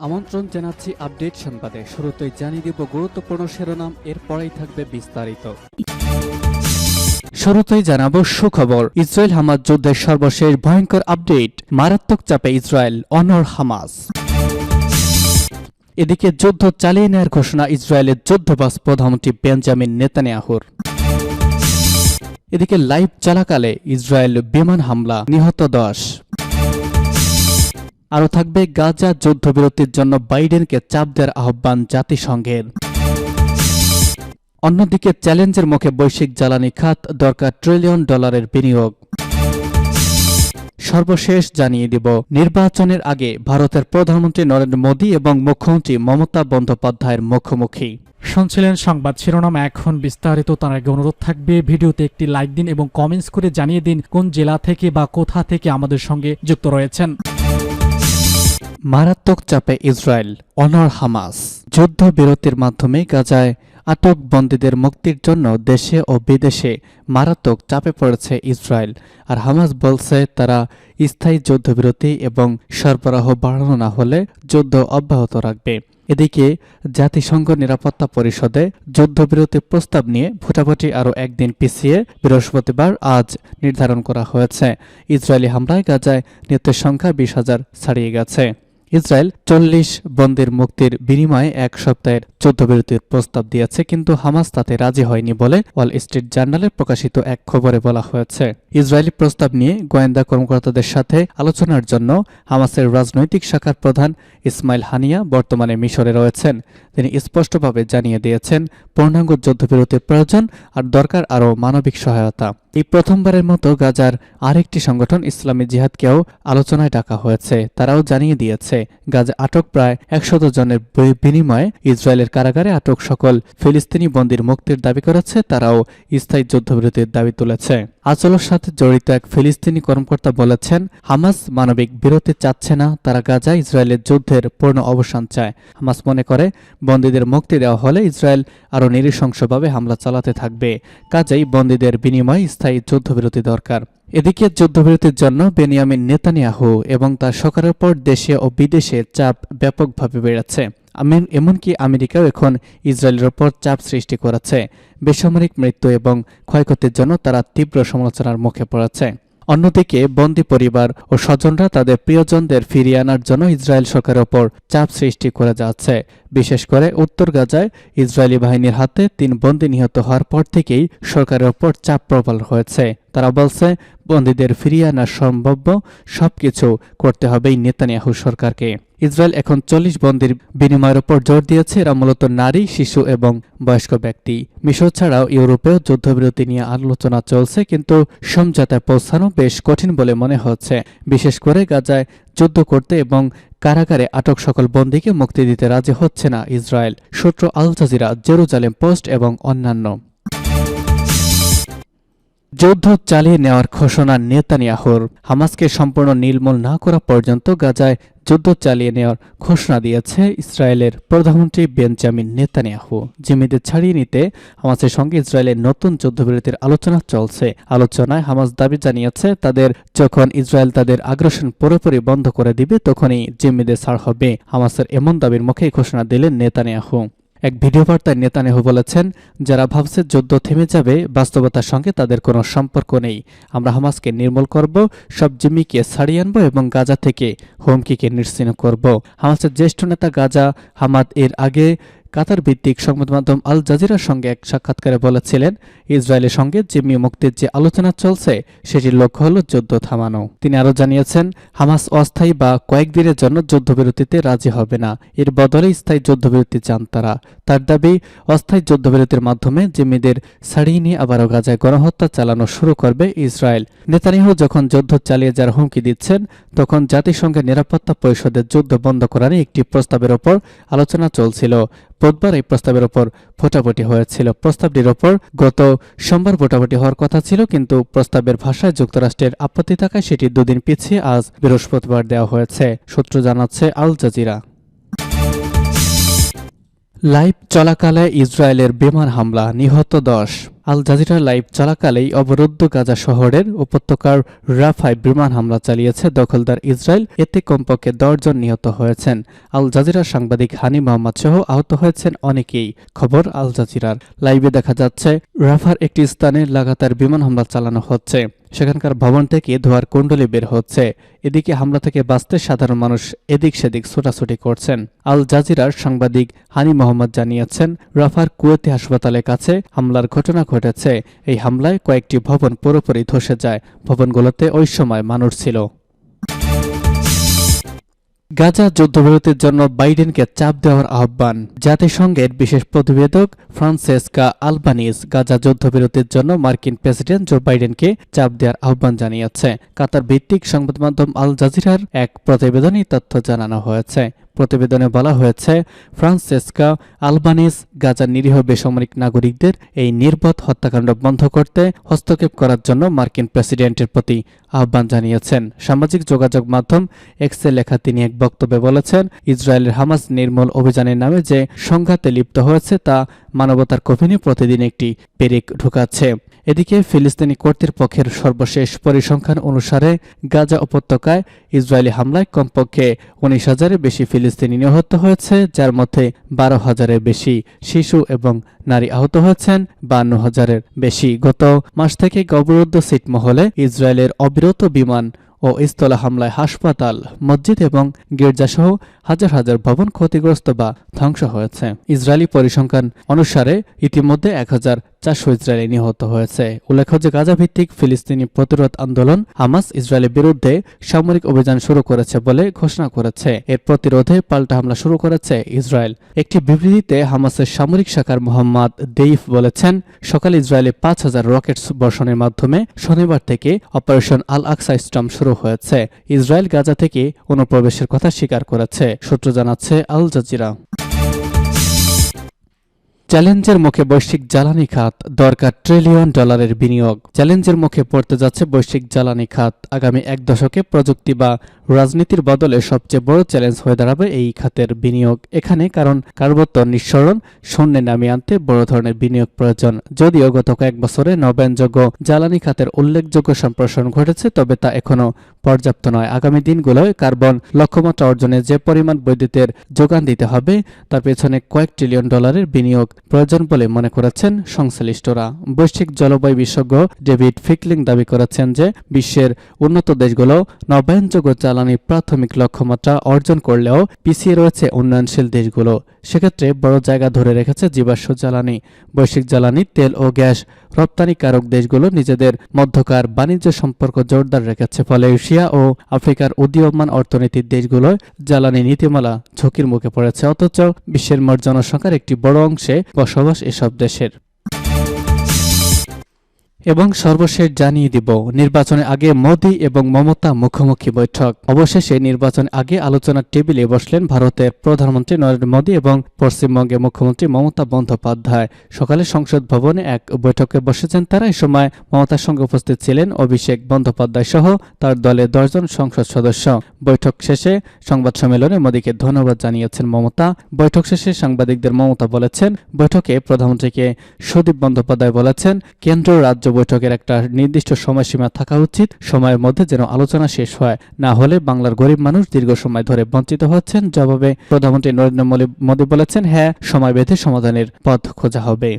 আমন্ত্রণ জানাচ্ছি আপডেট সংবাদে। শুরুতেই জানিয়ে দিব গুরুত্বপূর্ণ শিরোনাম, এরপরেই থাকবে বিস্তারিত। শুরুতেই জানাবো সুখবর, ইসরায়েল হামাস যুদ্ধের সর্বশেষ ভয়ঙ্কর আপডেট, মারাত্মক চাপে ইসরায়েল, অনড় হামাস। এদিকে যুদ্ধ চালিয়ে নেওয়ার ঘোষণা ইসরায়েলের যুদ্ধবাজ প্রধানমন্ত্রী বেঞ্জামিন নেতানিয়াহুর। এদিকে লাইভ চলাকালে ইসরায়েল বিমান হামলা, নিহত 10। আরও থাকবে গাজা যুদ্ধবিরতির জন্য বাইডেনকে চাপ দেওয়ার আহ্বান জাতিসংঘের। অন্যদিকে চ্যালেঞ্জের মুখে বৈশ্বিক জ্বালানি খাত, দরকার $1 ট্রিলিয়ন বিনিয়োগ। সর্বশেষ জানিয়ে দিব নির্বাচনের আগে ভারতের প্রধানমন্ত্রী নরেন্দ্র মোদী এবং মুখ্যমন্ত্রী মমতা বন্দ্যোপাধ্যায়ের মুখোমুখি। শুনছিলেন সংবাদ শিরোনাম, এখন বিস্তারিত। তার আগে অনুরোধ থাকবে ভিডিওতে একটি লাইক দিন এবং কমেন্টস করে জানিয়ে দিন কোন জেলা থেকে বা কোথা থেকে আমাদের সঙ্গে যুক্ত রয়েছেন। মারাত্মক চাপে ইসরায়েল, অনড় হামাস। যুদ্ধবিরতির মাধ্যমে গাজায় আটক বন্দীদের মুক্তির জন্য দেশে ও বিদেশে মারাত্মক চাপে পড়েছে ইসরায়েল। আর হামাস বলছে তারা স্থায়ী যুদ্ধবিরতি এবং সরবরাহ বাড়ানো না হলে যুদ্ধ অব্যাহত রাখবে। এদিকে জাতিসংঘ নিরাপত্তা পরিষদে যুদ্ধবিরতির প্রস্তাব নিয়ে ভোটাভুটি আরও একদিন পিছিয়ে বৃহস্পতিবার আজ নির্ধারণ করা হয়েছে। ইসরায়েলি হামলায় গাজায় নিহতের সংখ্যা 20,000 ছাড়িয়ে গেছে। ইসরায়েল 40 বন্দীর মুক্তির বিনিময়ে 1 সপ্তাহের যুদ্ধবিরতির প্রস্তাব দিয়েছে, কিন্তু হামাস তাতে রাজি হয়নি বলে ওয়াল স্ট্রিট জার্নালে প্রকাশিত এক খবরে বলা হয়েছে। ইসরায়েলি প্রস্তাব নিয়ে গোয়েন্দা কর্মকর্তাদের সাথে আলোচনার জন্য হামাসের রাজনৈতিক শাখার প্রধান ইসমাইল হানিয়া বর্তমানে মিশরে রয়েছেন। তিনি স্পষ্টভাবে জানিয়ে দিয়েছেন পূর্ণাঙ্গ যুদ্ধবিরতির প্রয়োজন আর দরকার আরও মানবিক সহায়তা। এই প্রথমবারের মতো গাজার আরেকটি সংগঠন ইসলামী জিহাদকেও আলোচনায় ডাকা হয়েছে। তারাও জানিয়ে দিয়েছে গাজা আটক প্রায় 100 জনের বিনিময়ে ইসরায়েলের কারাগারে আটক সকল ফিলিস্তিনি বন্দীর মুক্তির দাবি করেছে। তারাও স্থায়ী যুদ্ধবিরতির দাবি তুলেছে। আচলের সাথে জড়িত এক ফিলিস্তিনি কর্মকর্তা বলেছেন হামাস মানবিক বিরতি চাচ্ছে না, তারা গাজা ইসরায়েলের যুদ্ধের পূর্ণ অবসান চায়। হামাস মনে করে বন্দীদের মুক্তি দেওয়া হলে ইসরায়েল আরও নৃশংসভাবে হামলা চালাতে থাকবে। কাজেই বন্দীদের বিনিময়ে স্থায়ী যুদ্ধবিরতি দরকার। এদিকে যুদ্ধবিরতির জন্য বেনিয়ামিন নেতানিয়াহু এবং তার সরকারের উপর দেশে ও বিদেশে চাপ ব্যাপকভাবে বেড়েছে। এমনকি আমেরিকাও এখন ইসরায়েলের ওপর চাপ সৃষ্টি করেছে। বেসামরিক মৃত্যু এবং ক্ষয়ক্ষতির জন্য তারা তীব্র সমালোচনার মুখে পড়েছে। অন্যদিকে বন্দী পরিবার ও স্বজনরা তাদের প্রিয়জনদের ফিরিয়ে আনার জন্য ইসরায়েল সরকারের ওপর চাপ সৃষ্টি করে যাচ্ছে। বিশেষ করে উত্তর গাজায় ইসরায়েলি বাহিনীর হাতে 3 বন্দী নিহত হওয়ার পর থেকেই সরকারের ওপর চাপ প্রবল হয়েছে। তারা বলছে বন্দীদের ফিরিয়ে আনা সম্ভাব্য সবকিছু করতে হবে নেতানিয়াহু সরকারকে। ইসরায়েল এখন 40 বন্দীর বিনিময়ের ওপর জোর দিয়েছে। এরা মূলত নারী, শিশু এবং বয়স্ক ব্যক্তি। মিশর ছাড়াও ইউরোপেও যুদ্ধবিরতি নিয়ে আলোচনা চলছে, কিন্তু সমঝোতায় পৌঁছানো বেশ কঠিন বলে মনে হচ্ছে, বিশেষ করে গাজায় যুদ্ধ করতে এবং কারাগারে আটক সকল বন্দীকে মুক্তি দিতে রাজি হচ্ছে না ইসরায়েল। সূত্র আল জাজিরা, জেরুজালেম পোস্ট এবং অন্যান্য। যুদ্ধ চালিয়ে নেওয়ার ঘোষণা নেতানিয়াহুর। হামাসকে সম্পূর্ণ নির্মূল না করা পর্যন্ত গাজায় যুদ্ধ চালিয়ে নেওয়ার ঘোষণা দিয়েছে ইসরায়েলের প্রধানমন্ত্রী বেঞ্জামিন নেতানিয়াহু। জিম্মিদের ছাড়িয়ে নিতে হামাসের সঙ্গে ইসরায়েলের নতুন যুদ্ধবিরতির আলোচনা চলছে। আলোচনায় হামাস দাবি জানিয়েছে যখন ইসরায়েল তাদের আগ্রাসন পুরোপুরি বন্ধ করে দিবে তখনই জিম্মিদের ছাড় হবে। হামাসের এমন দাবির মুখেই ঘোষণা দিলেন নেতানিয়াহু। এক ভিডিও বার্তায় নেতানিয়াহু বলেছেন, যারা ভাবছে যুদ্ধ থেমে যাবে, বাস্তবতার সঙ্গে তাদের কোনো সম্পর্ক নেই। আমরা হামাসকে নির্মূল করব, সব জিম্মিকে ছাড়িয়ে আনব এবং গাজা থেকে হুমকিকে নিশ্চিহ্ন করব। হামাসের জ্যেষ্ঠ নেতা গাজা হামাদ এর আগে কাতার ভিত্তিক সংবাদ মাধ্যম আল জাজিরার সঙ্গে এক সাক্ষাৎকারে বলেছিলেন ইসরায়েলের সঙ্গে জিম্মি মুক্তির যে আলোচনা চলছে সেটির লক্ষ্য হল যুদ্ধ থামানো। তিনি আরও জানিয়েছেন হামাস অস্থায়ী বা কয়েকদিনের জন্য যুদ্ধবিরতিতে রাজি হবে না, এর বদলে স্থায়ী যুদ্ধবিরতি চান তারা। তার দাবি অস্থায়ী যুদ্ধবিরতির মাধ্যমে জিম্মিদের ছাড়িয়ে নিয়ে আবারও গাজায় গণহত্যা চালানো শুরু করবে ইসরায়েল। নেতানিয়াহু যখন যুদ্ধ চালিয়ে যাওয়ার হুমকি দিচ্ছেন তখন জাতিসংঘের নিরাপত্তা পরিষদের যুদ্ধ বন্ধ করা নিয়ে একটি প্রস্তাবের ওপর আলোচনা চলছিল। বুধবার এই প্রস্তাবের ওপর ভোটাভুটি হয়েছিল। প্রস্তাবটির ওপর গত সোমবার ভোটাভুটি হওয়ার কথা ছিল, কিন্তু প্রস্তাবের ভাষায় যুক্তরাষ্ট্রের আপত্তি থাকায় সেটি 2 দিন পিছিয়ে আজ বৃহস্পতিবার দেওয়া হয়েছে, সূত্র জানাচ্ছে আল জাজিরা। লাইভ চলাকালে ইসরায়েলের বিমান হামলা, নিহত 10। আল জাজিরা লাইভ চলাকালেই অবরুদ্ধ গাজা শহরের উপত্যকার রাফায় বিমান হামলা চালিয়েছে দখলদার ইসরায়েল। এতে কমপক্ষে 10 জন নিহত হয়েছেন। আল জাজিরার সাংবাদিক হানি মোহাম্মদ সহ আহত হয়েছেন অনেকেই। খবর আল জাজিরার। লাইভে দেখা যাচ্ছে রাফার একটি স্থানে লাগাতার বিমান হামলা চালানো হচ্ছে। সেখানকার ভবন থেকে ধোঁয়ার কুণ্ডলী বের হচ্ছে। এদিকে হামলা থেকে বাঁচতে সাধারণ মানুষ এদিক সেদিক ছোটাছুটি করছেন। আল জাজিরার সাংবাদিক হানি মোহাম্মদ জানিয়েছেন, রাফার কুয়েতি হাসপাতালের কাছে হামলার ঘটনা ঘটেছে। এই হামলায় কয়েকটি ভবন পুরোপুরি ধসে যায়। ভবনগুলোতে ওই সময় মানুষ ছিল। গাজা যুদ্ধবিরতির জন্য বাইডেনকে চাপ দেওয়ার আহ্বান। জাতিসংঘের বিশেষ প্রতিবেদক ফ্রান্সেসকা আলবানিজ গাজা যুদ্ধবিরতির জন্য মার্কিন প্রেসিডেন্ট জো বাইডেনকে চাপ দেওয়ার আহ্বান জানিয়েছে। কাতার ভিত্তিক সংবাদ মাধ্যম আল জাজিরার এক প্রতিবেদনে তথ্য জানানো হয়েছে। প্রতিবেদনে বলা হয়েছে, ফ্রান্সেসকা আলবানিজ গাজার নিরীহ বেসামরিক নাগরিকদের এই নির্বোধ হত্যাকাণ্ড বন্ধ করতে হস্তক্ষেপ করার জন্য মার্কিন প্রেসিডেন্টের প্রতি আহ্বান জানিয়েছেন। সামাজিক যোগাযোগ মাধ্যম এক্সে লেখা তিনি এক বক্তব্যে বলেছেন, ইসরায়েলের হামাস নির্মূল অভিযানের নামে যে সংঘাতে লিপ্ত হয়েছে তা মানবতার কফিনে প্রতিদিন একটি পেরেক ঢুকাচ্ছে। এদিকে ফিলিস্তিনি কর্তৃপক্ষের সর্বশেষ পরিসংখ্যান অনুসারে গাজা উপত্যকায় ইসরায়েলি হামলায় কমপক্ষে 19,000-এর বেশি ফিলিস্তিনি নিহত হয়েছে, যার মধ্যে 12,000-এর বেশি শিশু এবং নারী আহত হয়েছেন 52,000-এর বেশি। গত মাস থেকে অবরুদ্ধ ছিটমহলে ইসরায়েলের অবিরত বিমান ও স্থল হামলায় হাসপাতাল, মসজিদ এবং গির্জাসহ হাজার হাজার ভবন ক্ষতিগ্রস্ত বা ধ্বংস হয়েছে। ইসরায়েলি পরিসংখ্যান অনুসারে ইতিমধ্যে 1,400 ইসরায়েলি নিহত হয়েছে। উল্লেখ্য যে গাজা ভিত্তিক ফিলিস্তিনি প্রতিরোধ আন্দোলন হামাস ইসরায়েলের বিরুদ্ধে সামরিক অভিযান শুরু করেছে বলে ঘোষণা করেছে। এর প্রতিরোধে পাল্টা হামলা শুরু করেছে ইসরায়েল। একটি বিবৃতিতে হামাসের সামরিক শাখার মোহাম্মদ দেইফ বলেছেন, সকালে ইসরায়েলে 5,000 রকেট বর্ষণের মাধ্যমে শনিবার থেকে অপারেশন আল আকসা স্টর্ম শুরু হয়েছে। ইসরায়েল গাজা থেকে অনুপ্রবেশের কথা স্বীকার করেছে, সূত্র জানাচ্ছে আল জাজিরা। চ্যালেঞ্জের মুখে বৈশ্বিক জ্বালানি খাত, দরকার $1 ট্রিলিয়ন বিনিয়োগ। চ্যালেঞ্জের মুখে পড়তে যাচ্ছে বৈশ্বিক জ্বালানি খাত। আগামী এক দশকে প্রযুক্তি বা রাজনীতির বদলে সবচেয়ে বড় চ্যালেঞ্জ হয়ে দাঁড়াবে এই খাতের বিনিয়োগ। এখানে কারণ কার্বন নিঃসরণ শূন্যে নামিয়ে আনতে বড় ধরনের বিনিয়োগ প্রয়োজন। যদিও গত কয়েক বছরে নবায়নযোগ্য জ্বালানি খাতের উল্লেখযোগ্য সম্প্রসারণ ঘটেছে, তবে তা এখনও পর্যাপ্ত নয়। আগামী দিনগুলোয় কার্বন লক্ষ্যমাত্রা অর্জনে যে পরিমাণ বৈদ্যুতের যোগান দিতে হবে তার পেছনে কয়েক $1 ট্রিলিয়ন বিনিয়োগ প্রয়োজন বলে মনে করেছেন সংশ্লিষ্টরা। বৈশ্বিক জলবায়ু বিশেষজ্ঞ ডেভিড ফিকলিং দাবি করেছেন যে বিশ্বের উন্নত দেশগুলো নবায়নযোগ্য জ্বালানির প্রাথমিক লক্ষ্যমাত্রা অর্জন করলেও পিছিয়ে রয়েছে উন্নয়নশীল দেশগুলো। সেক্ষেত্রে বড় জায়গা ধরে রেখেছে জীবাশ্ম জ্বালানি। বৈশ্বিক জ্বালানি, তেল ও গ্যাস রপ্তানিকারক দেশগুলো নিজেদের মধ্যকার বাণিজ্য সম্পর্ক জোরদার রেখেছে, ফলে এশিয়া ও আফ্রিকার উদীয়মান অর্থনীতির দেশগুলোয় জ্বালানি নীতিমালা ঝুঁকির মুখে পড়েছে। অথচ বিশ্বের মোট জনসংখ্যার একটি বড় অংশে বসবাস এসব দেশের। এবং সর্বশেষ জানিয়ে দিব, নির্বাচনের আগে মোদি এবং মমতা মুখোমুখি বৈঠক। অবশেষে নির্বাচনের আগে আলোচনার টেবিলে বসলেন ভারতের প্রধানমন্ত্রী নরেন্দ্র মোদি এবং পশ্চিমবঙ্গের মুখ্যমন্ত্রী মমতা বন্দ্যোপাধ্যায়। সকালে সংসদ ভবনে এক বৈঠকে বসেছেন তারা। এই সময় মমতার সঙ্গে উপস্থিত ছিলেন অভিষেক বন্দ্যোপাধ্যায় সহ তার দলের 10 জন সংসদ সদস্য। বৈঠক শেষে সংবাদ সম্মেলনে মোদিকে ধন্যবাদ জানিয়েছেন মমতা। বৈঠক শেষে সাংবাদিকদের মমতা বলেছেন, বৈঠকে প্রধানমন্ত্রীকে সুদীপ বন্দ্যোপাধ্যায় বলেছেন, কেন্দ্র রাজ্য বৈঠকের একটা নির্দিষ্ট সময়সীমা থাকা উচিত, সময়ের মধ্যে যেন আলোচনা শেষ হয়, না হলে বাংলার গরিব মানুষ দীর্ঘ সময় ধরে বঞ্চিত হচ্ছেন। জবাবে প্রধানমন্ত্রী নরেন্দ্র মোদী বলেছেন, হ্যাঁ, সময় বেঁধে সমাধানের পথ খোঁজা হবে।